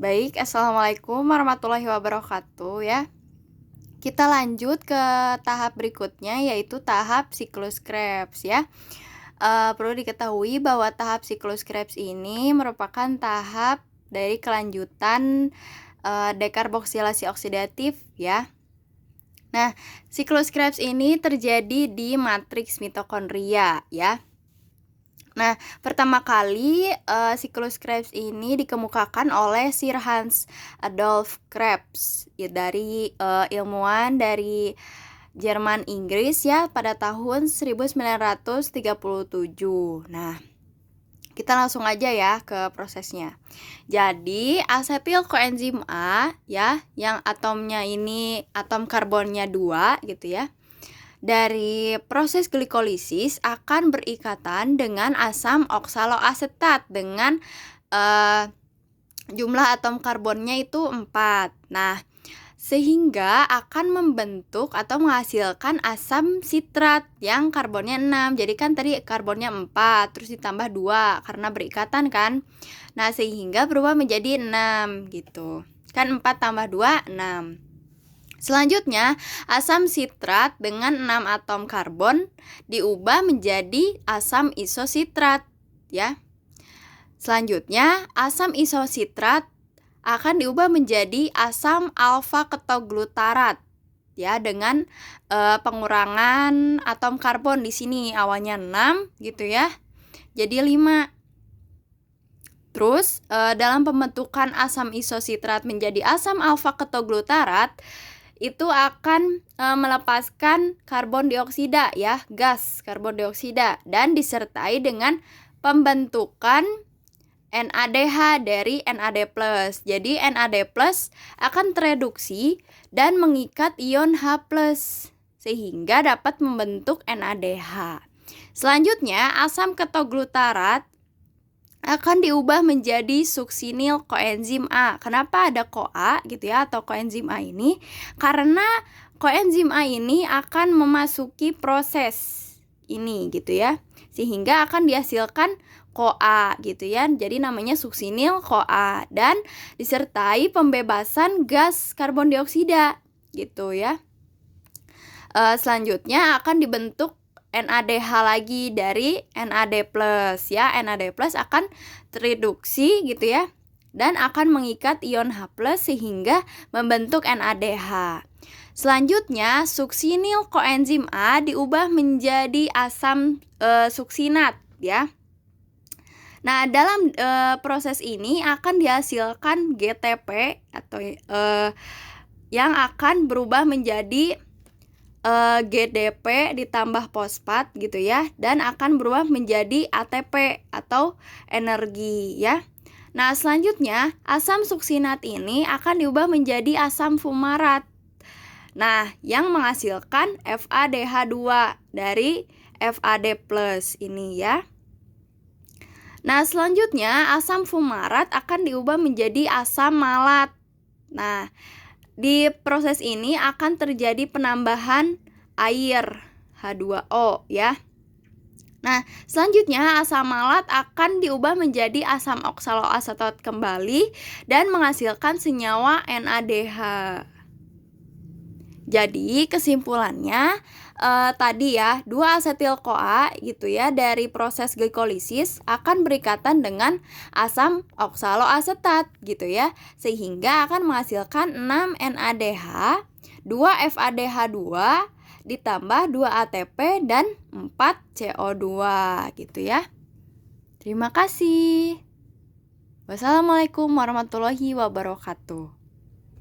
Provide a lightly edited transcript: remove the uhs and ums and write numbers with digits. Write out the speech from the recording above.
Baik, Assalamualaikum warahmatullahi wabarakatuh ya. Kita lanjut ke tahap berikutnya yaitu tahap siklus Krebs ya. Perlu diketahui bahwa tahap siklus Krebs ini merupakan tahap dari kelanjutan dekarboksilasi oksidatif ya. Nah, siklus Krebs ini terjadi di matriks mitokondria ya. Nah, pertama kali siklus Krebs ini dikemukakan oleh Sir Hans Adolf Krebs ya, dari ilmuwan dari Jerman Inggris ya pada tahun 1937. Nah, kita langsung aja ya ke prosesnya. Jadi, asetil koenzim A ya, yang atomnya ini atom karbonnya 2 gitu ya. Dari proses glikolisis akan berikatan dengan asam oksaloasetat dengan jumlah atom karbonnya itu 4. Nah, sehingga akan membentuk atau menghasilkan asam sitrat yang karbonnya 6. Jadi kan tadi karbonnya 4 terus ditambah 2 karena berikatan kan. Nah, sehingga berubah menjadi 6 gitu. Kan 4 tambah 2 6. Selanjutnya, asam sitrat dengan 6 atom karbon diubah menjadi asam isositrat ya. Selanjutnya, asam isositrat akan diubah menjadi asam alfa ketoglutarat ya dengan pengurangan atom karbon di sini awalnya 6 gitu ya. Jadi 5. Terus dalam pembentukan asam isositrat menjadi asam alfa ketoglutarat itu akan melepaskan karbon dioksida ya, gas karbon dioksida dan disertai dengan pembentukan NADH dari NAD+. Jadi NAD+ akan tereduksi dan mengikat ion H+ sehingga dapat membentuk NADH. Selanjutnya, asam ketoglutarat akan diubah menjadi suksinil koenzim A. Kenapa ada CoA gitu ya atau koenzim A ini? Karena koenzim A ini akan memasuki proses ini gitu ya. Sehingga akan dihasilkan CoA gitu ya. Jadi namanya suksinil CoA dan disertai pembebasan gas karbon dioksida gitu ya. Selanjutnya akan dibentuk NADH lagi dari NAD+ ya. NAD+ akan tereduksi gitu ya dan akan mengikat ion H+ sehingga membentuk NADH. Selanjutnya suksinil koenzim A diubah menjadi asam suksinat ya. Nah, dalam proses ini akan dihasilkan GTP atau yang akan berubah menjadi GDP ditambah fosfat gitu ya dan akan berubah menjadi ATP atau energi ya. Nah, selanjutnya asam suksinat ini akan diubah menjadi asam fumarat. Nah, yang menghasilkan FADH2 dari FAD+ ini ya. Nah, selanjutnya asam fumarat akan diubah menjadi asam malat. Nah, di proses ini akan terjadi penambahan air H2O ya. Nah, selanjutnya asam malat akan diubah menjadi asam oksaloasetat kembali dan menghasilkan senyawa NADH. Jadi kesimpulannya tadi ya 2 asetil CoA gitu ya dari proses glikolisis akan berikatan dengan asam oksaloasetat gitu ya sehingga akan menghasilkan 6 NADH, 2 FADH2 ditambah 2 ATP dan 4 CO2 gitu ya. Terima kasih. Wassalamualaikum warahmatullahi wabarakatuh.